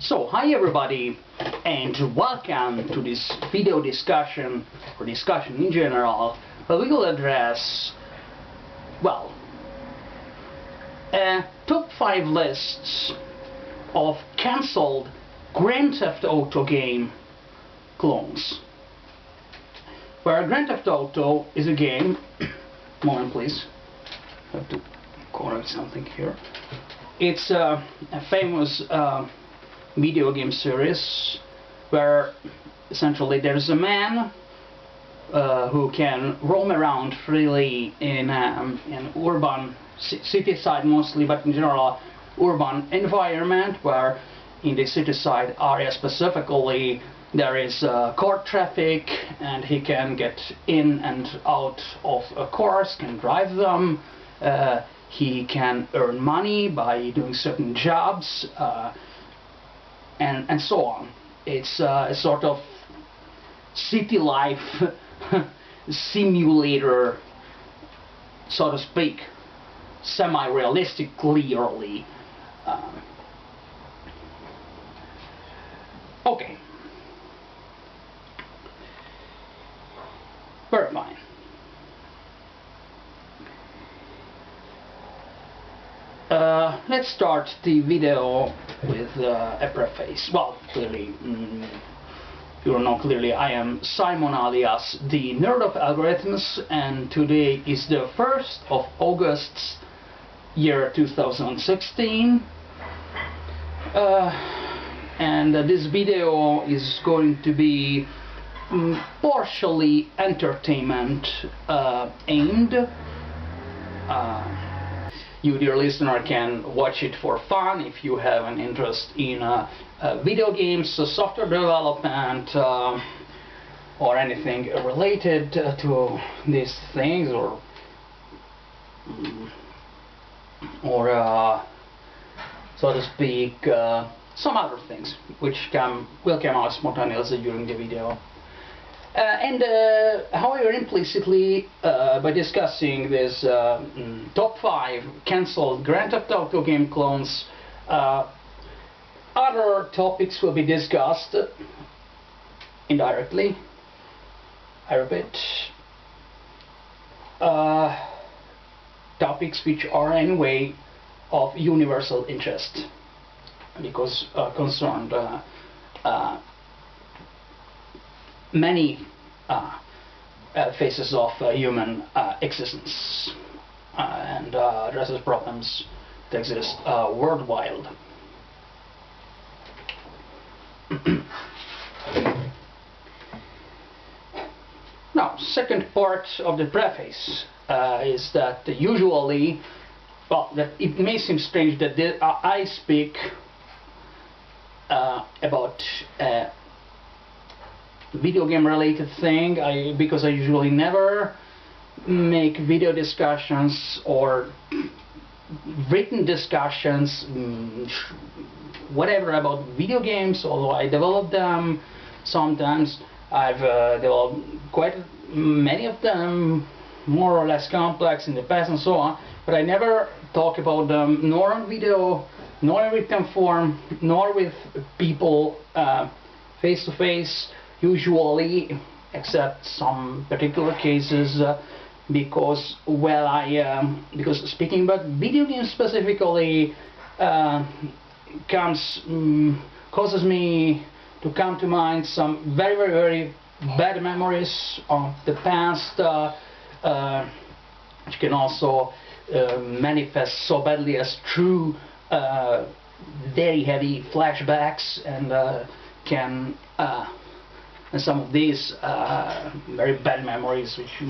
So, hi everybody, and welcome to this video discussion, or discussion in general, where we will address, well, top 5 lists of cancelled Grand Theft Auto game clones. Where Grand Theft Auto is a game, moment please, I have to correct something here. It's a famous video game series where essentially there's a man who can roam around freely in an urban city side mostly, but in general urban environment, where in the city side area specifically there is car traffic, and he can get in and out of cars, can drive them, he can earn money by doing certain jobs, and so on. It's a sort of city life simulator, so to speak, semi-realistic, clearly. Okay. Very fine. Let's start the video with a preface. Well, clearly, you don't know, clearly I am Simon, alias the Nerd of Algorithms, and today is the 1st of August, year 2016. And this video is going to be partially entertainment aimed. You, dear listener, can watch it for fun if you have an interest in video games, software development, or anything related to these things, or so to speak, some other things which will come out spontaneously during the video. However, implicitly, by discussing this top 5 cancelled Grand Theft Auto game clones, other topics will be discussed indirectly. I repeat, topics which are anyway of universal interest, because concerned many phases of human existence and addresses problems that exist worldwide. Now, second part of the preface is that usually, well, that it may seem strange that I speak about video game related thing, because I usually never make video discussions or written discussions, whatever, about video games, although I develop them sometimes. I've developed quite many of them, more or less complex in the past and so on, but I never talk about them, nor on video, nor in written form, nor with people face to face, usually, except some particular cases, because, well, because speaking about video games specifically causes me to come to mind some very, very, very bad memories of the past, which can also manifest so badly as true very heavy flashbacks, and and some of these very bad memories, which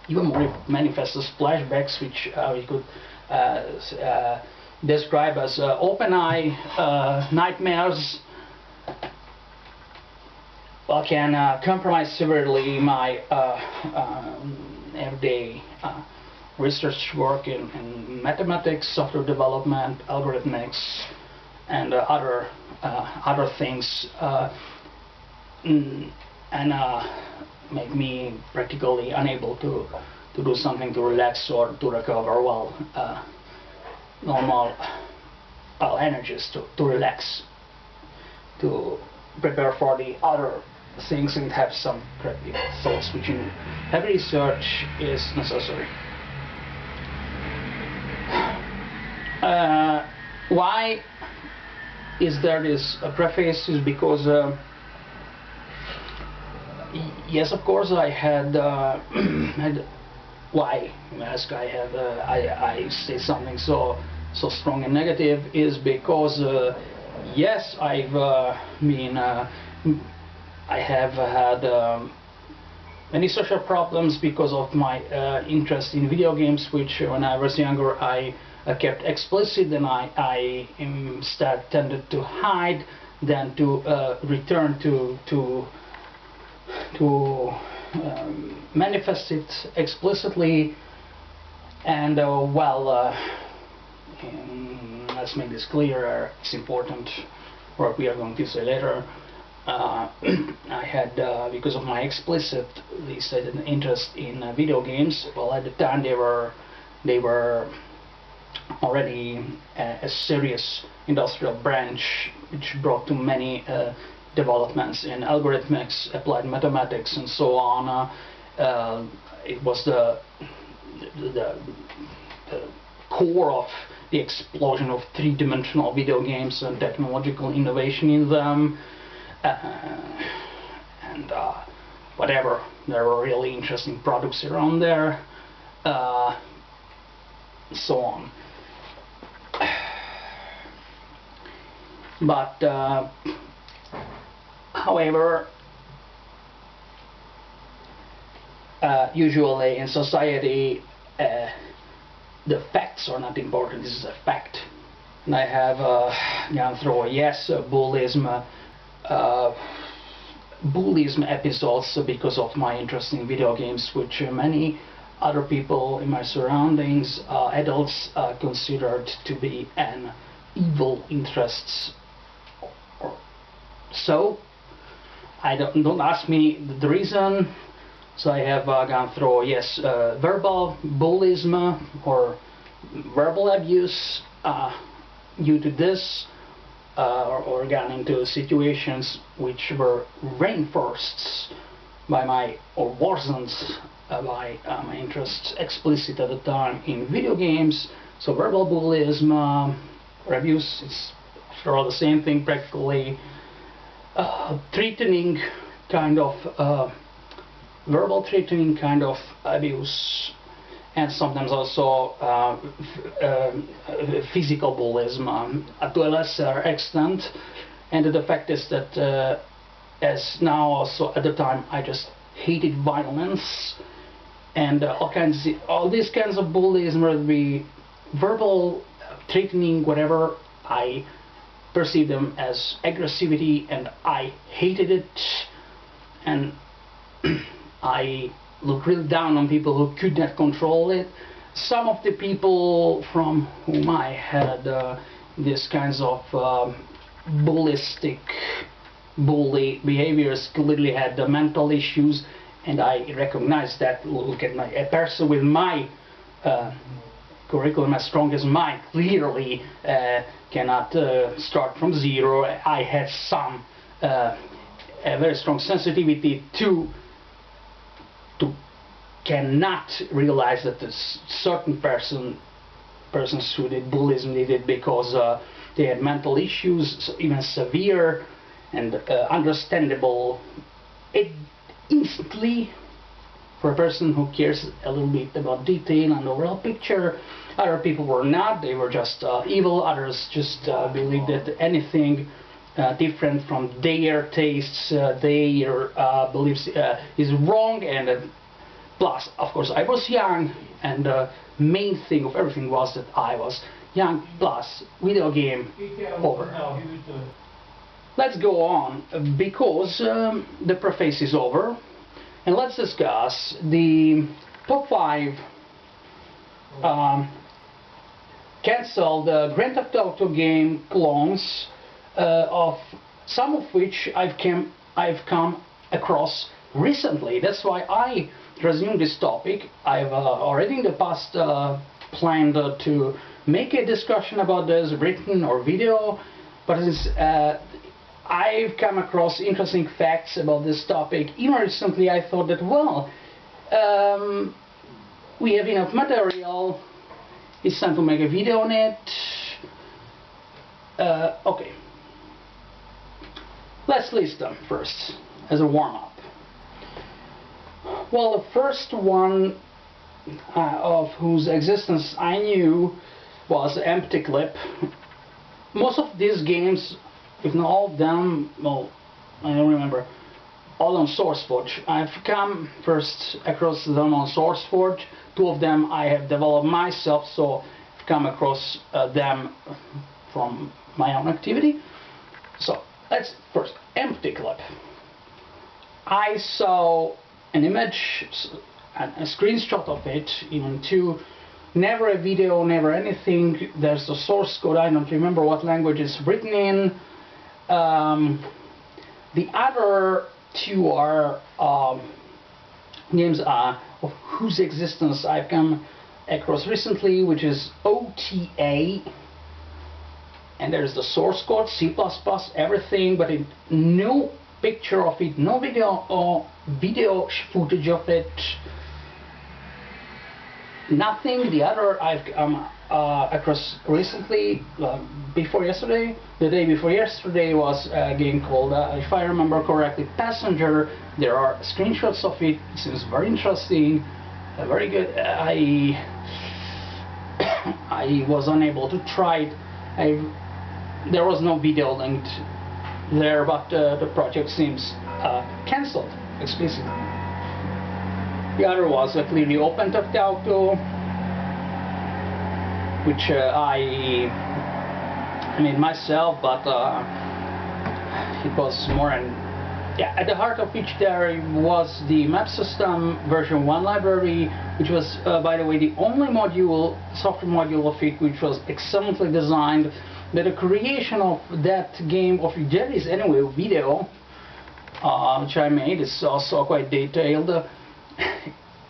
even more manifest as flashbacks, which we could describe as open-eye nightmares, well, can compromise severely my everyday research work in mathematics, software development, algorithmics, and other things, and make me practically unable to do something to relax or to recover, well, normal energies to relax. to prepare for the other things and have some creative thoughts, which in heavy research is necessary. Why is there this preface? Is because yes, of course, I had why you ask? I say something so strong and negative is because yes, I have had many social problems because of my interest in video games, which when I was younger I kept explicit, and I instead tended to hide than to return to manifest it explicitly. And let's make this clear. It's important what we are going to say later. I had, because of my explicitly stated interest in video games, well, at the time they were already a serious industrial branch, which brought to many developments in algorithmics, applied mathematics, and so on. It was the core of the explosion of three-dimensional video games and technological innovation in them. And whatever, there were really interesting products around there, so on. But however, usually in society the facts are not important. This is a fact, and I have gone through bullyism episodes because of my interest in video games, which many other people in my surroundings, adults, considered to be an evil interests. So don't ask me the reason. So I have gone through verbal bullyism or verbal abuse due to this, or gone into situations which were reinforced by my, or worsened by my interests explicit at the time in video games. So verbal bullyism or abuse is after all the same thing practically. Threatening kind of verbal threatening kind of abuse, and sometimes also physical bullyism to a lesser extent. And the fact is that as now also at the time I just hated violence, and all these kinds of bullyism, whether it be verbal threatening, whatever, I perceived them as aggressivity, and I hated it, and I looked really down on people who could not control it. Some of the people from whom I had these kinds of bully behaviors clearly had mental issues, and I recognized that. Look at a person with my curriculum as strong as mine clearly cannot start from zero. I had some a very strong sensitivity to cannot realize that this certain persons who did bullyism did it because they had mental issues, so even severe and understandable instantly for a person who cares a little bit about detail and overall picture. Other people were not, they were just evil. Others just believed that anything different from their tastes, their beliefs is wrong. And plus, of course, I was young, and the main thing of everything was that I was young, plus video game over. Let's go on, because the preface is over, and let's discuss the top 5 cancelled Grand Theft Auto game clones, of some of which I've come across recently. That's why I resumed this topic. I've already in the past planned to make a discussion about this, written or video, but I've come across interesting facts about this topic. Even recently I thought that, well, we have enough material, it's time to make a video on it. Okay, let's list them first as a warm-up. Well, the first one of whose existence I knew was Empty Clip. Most of these games, if not all of them, well, I don't remember, all on SourceForge. I've come first across them on SourceForge. Two of them I have developed myself, so I've come across them from my own activity. So let's first, Empty Clip. I saw an image, a screenshot of it, even two. Never a video, never anything. There's the source code. I don't remember what language it's written in. The other two are names of whose existence I've come across recently, which is OTA, and there's the source code, C++, everything, but no picture of it, no video or video footage of it, nothing. The other I've come across recently, before yesterday, the day before yesterday, was a game called, if I remember correctly, Passenger. There are screenshots of it. It seems very interesting, very good. I was unable to try it. There was no video linked there, but the project seems cancelled explicitly. The other was a clearly OpenTF auto, which I made myself, but it was more at the heart of which there was the map system version 1 library, which was, by the way, the only module, software module of it, which was excellently designed. But the creation of that game, of that is anyway a video, which I made, is also quite detailed.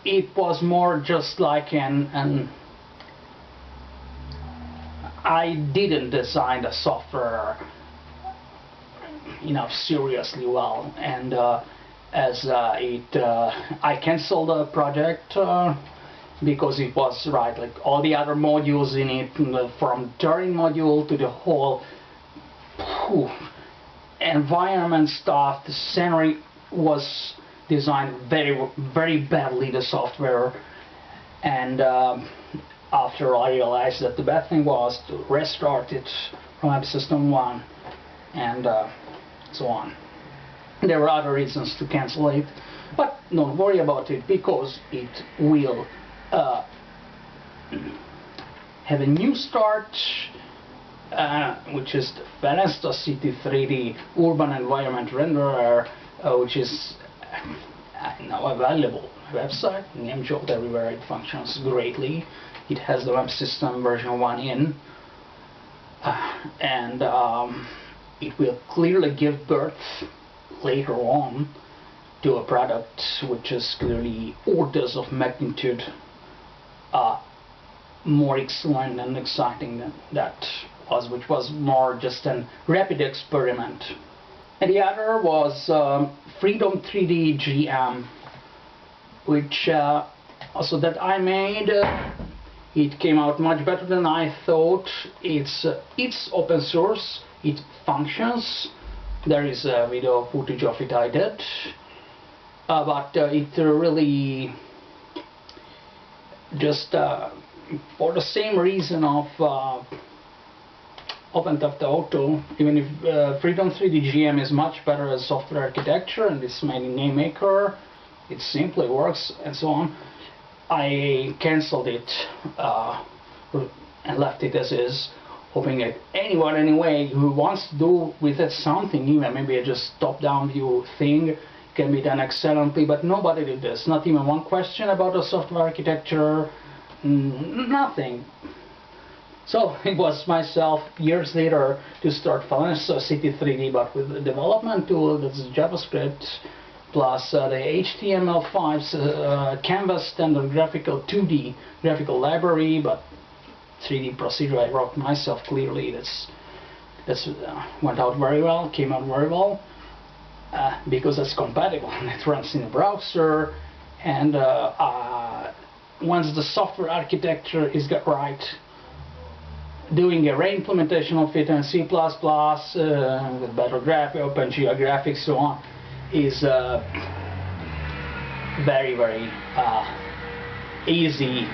It was more just like I didn't design the software enough seriously well, and I canceled the project because it was like all the other modules in it, from Turing module to the whole environment stuff. The scenery was designed very badly, the software, and after I realized that the bad thing was to restart it from Web System 1 and so on. There were other reasons to cancel it, but don't worry about it, because it will have a new start, which is the Venesta City 3D Urban Environment Renderer, which is now available website, name-dropped everywhere. It functions greatly. It has the web system version 1 in, and it will clearly give birth later on to a product which is clearly orders of magnitude more excellent and exciting than that was, which was more just a rapid experiment. And the other was Freedom 3D GM, which also that I made. It came out much better than I thought. It's open source. It functions. There is video footage of it I did, but it really just for the same reason of OpenTF Auto, even if Freedom 3D GM is much better as software architecture and it's made in NameMaker, it simply works and so on, I cancelled it and left it as is, hoping that anyone anyway who wants to do with it something, even maybe a just top-down view thing, can be done excellently, but nobody did this. Not even one question about the software architecture, nothing. So it was myself years later to start Venesta City 3D, but with a development tool that's JavaScript plus the HTML5's Canvas standard graphical 2D graphical library, but 3D procedure I wrote myself clearly. That's That's went out very well, came out very well, because it's compatible and it runs in a browser, and once the software architecture is got right, doing a re-implementation of it in C++, with better graphics, OpenGL graphics, so on, is very, very easy,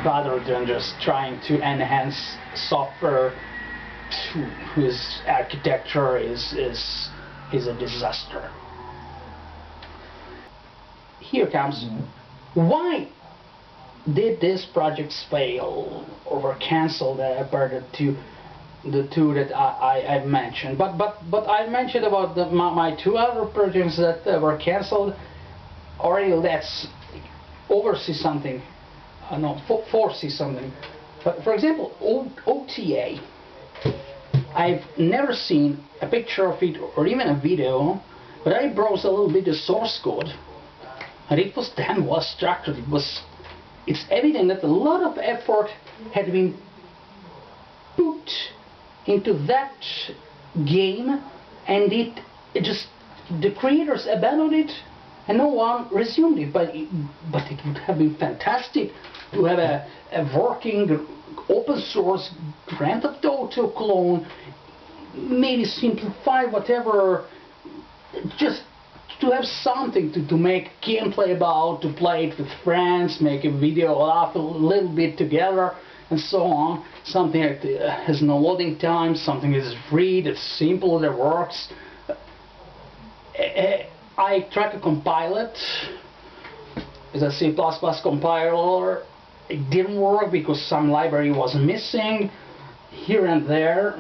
rather than just trying to enhance software whose architecture is a disaster. Here comes why did these projects fail or were cancelled apart the two that I've mentioned. But I mentioned about my two other projects that were cancelled, or let's oversee something, foresee something. But for example, OTA. I've never seen a picture of it or even a video, but I browsed a little bit the source code, and it was damn well structured. It's evident that a lot of effort had been put into that game, and it just, the creators abandoned it and no one resumed it. But it would have been fantastic to have a working open source Grand Theft Auto clone, maybe simplify whatever, just to have something to make gameplay about, to play it with friends, make a video, laugh a little bit together, and so on. Something that has no loading time, something that is free, that's simple, that works. I tried to compile it with a C++ compiler. It didn't work because some library was missing here and there.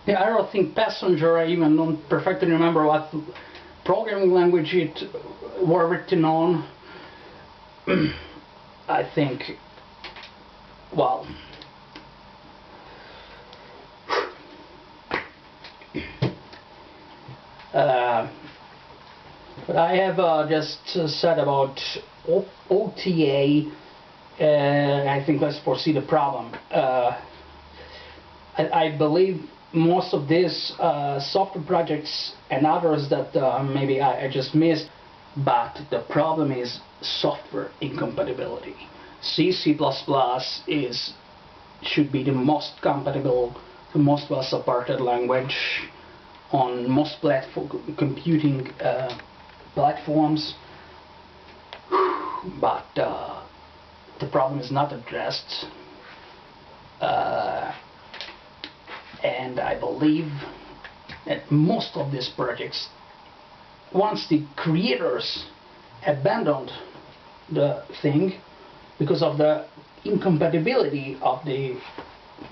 The other thing, Passenger, I even don't perfectly remember what programming language it were written on. I think, well, but I have just said about OTA. I think let's foresee the problem. I believe most of these software projects and others that maybe I just missed, but the problem is software incompatibility. C++ should be the most compatible, the most well supported language on most computing platforms, but the problem is not addressed, and I believe that most of these projects, once the creators abandoned the thing because of the incompatibility of the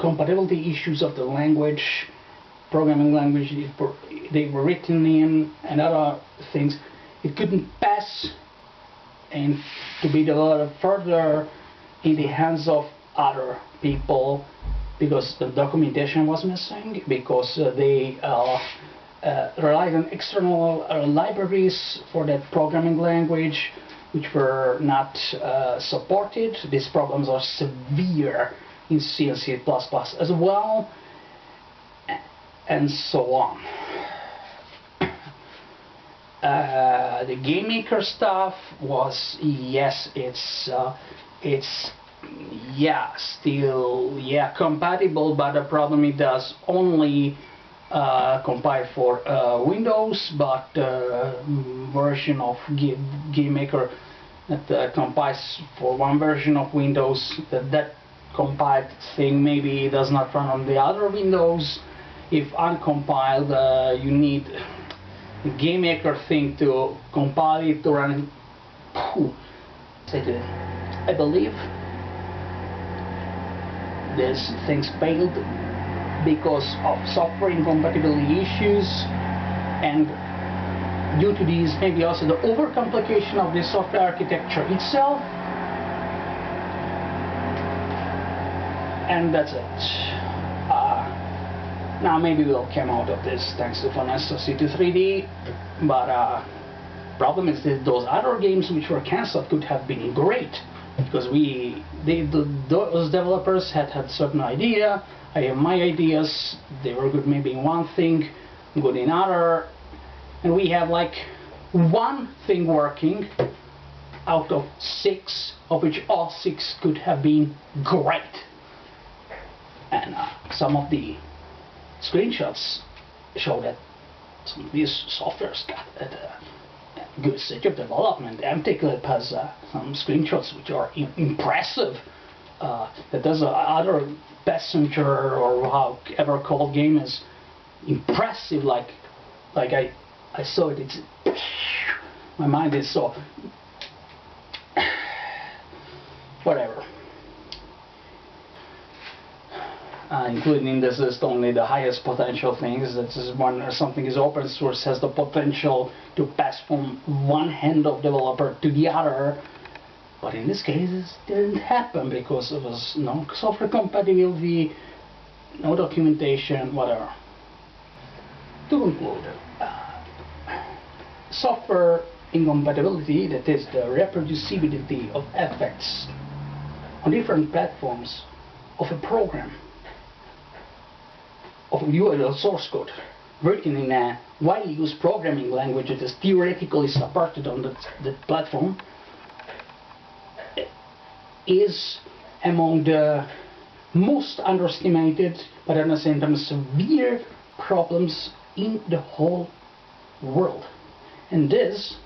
compatibility issues of the language, programming language they were written in, and other things, it couldn't pass and to be developed further in the hands of other people because the documentation was missing, because they relied on external libraries for that programming language which were not supported. These problems are severe in C and C++ as well, and so on. The game maker stuff was, yes, it's still compatible, but the problem, it does only compile for Windows, but version of game maker that compiles for one version of Windows, that compiled thing maybe does not run on the other Windows. If uncompiled, you need the game maker thing to compile it to run. I believe these things failed because of software incompatibility issues, and due to these, maybe also the overcomplication of the software architecture itself. And that's it. Now maybe we'll come out of this thanks to FunSOC2 3D, but problem is that those other games which were cancelled could have been great, because those developers had certain idea I have my ideas, they were good maybe in one thing, good in other, and we have like one thing working out of 6, of which all 6 could have been great. And some of the screenshots show that some of these softwares got at a good stage of development. MTClip has some screenshots which are impressive. That does other passenger or however called game is impressive. Like I saw it. It's my mind is so whatever. Including in this list only the highest potential things. That is when something is open source, has the potential to pass from one hand of developer to the other. But in this case, it didn't happen because there was no software compatibility, no documentation, whatever. To conclude, software incompatibility, that is the reproducibility of effects on different platforms of a program, of URL source code written in a widely used programming language that is theoretically supported on that platform, is among the most underestimated, but at the same time severe problems in the whole world. And this,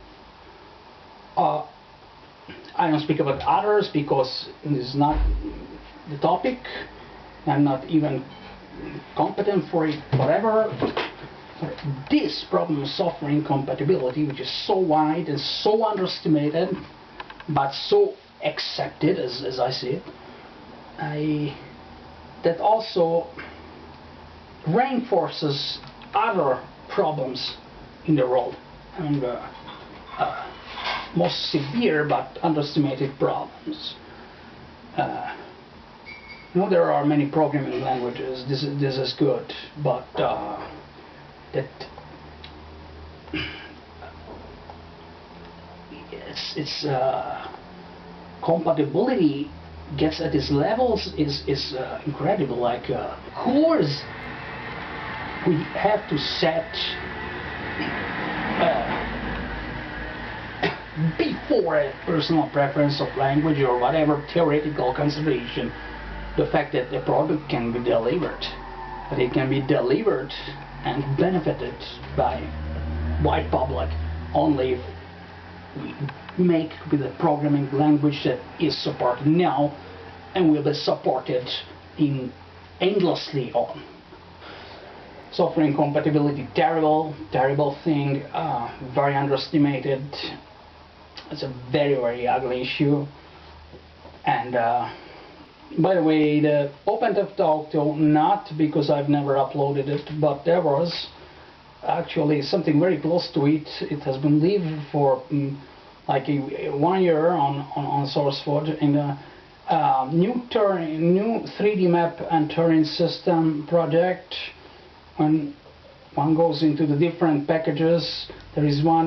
I don't speak about others because this is not the topic. I'm not even competent for it, whatever. But this problem of software incompatibility, which is so wide and so underestimated, but so accepted as I see it, that also reinforces other problems in the world, and most severe but underestimated problems. There are many programming languages. This is good, but that it's compatibility gets at these levels is incredible. Like course we have to set before a personal preference of language or whatever theoretical consideration the fact that the product can be delivered, but it can be delivered and benefited by wide public only if we make it with a programming language that is supported now and will be supported in endlessly on. Software incompatibility, terrible thing, very underestimated. It's a very ugly issue. And by the way, the OpenTF Auto, not because I've never uploaded it, but there was actually something very close to it. It has been lived for like 1 year on SourceForge in a new 3D map and Turing system project. When one goes into the different packages, there is one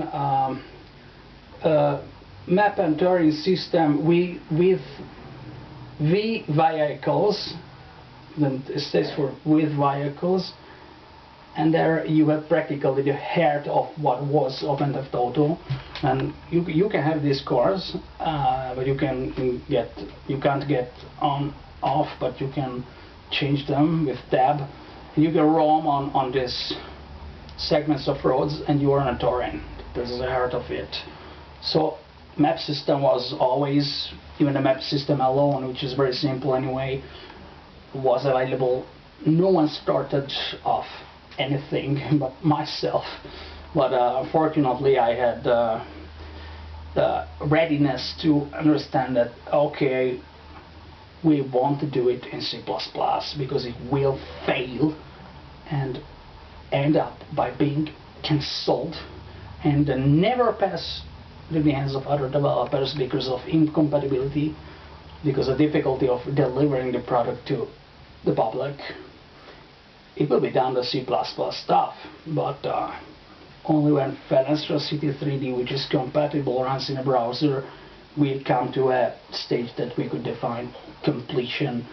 map and Turing system with V vehicles, then it stands for with vehicles, and there you have practically the heart of what was OpenTF Auto. And you can have these cars, but you can't get on off, but you can change them with tab. And you can roam on these segments of roads, and you are on a Turing. This is the heart of it. So map system was always, even the map system alone, which is very simple anyway, was available. No one started off anything but myself, but fortunately I had the readiness to understand that, okay, we want to do it in C++ because it will fail and end up by being cancelled and never pass in the hands of other developers because of incompatibility, because of difficulty of delivering the product to the public. It will be done the C++ stuff, but only when Fenestra City 3D, which is compatible, runs in a browser, we'll come to a stage that we could define completion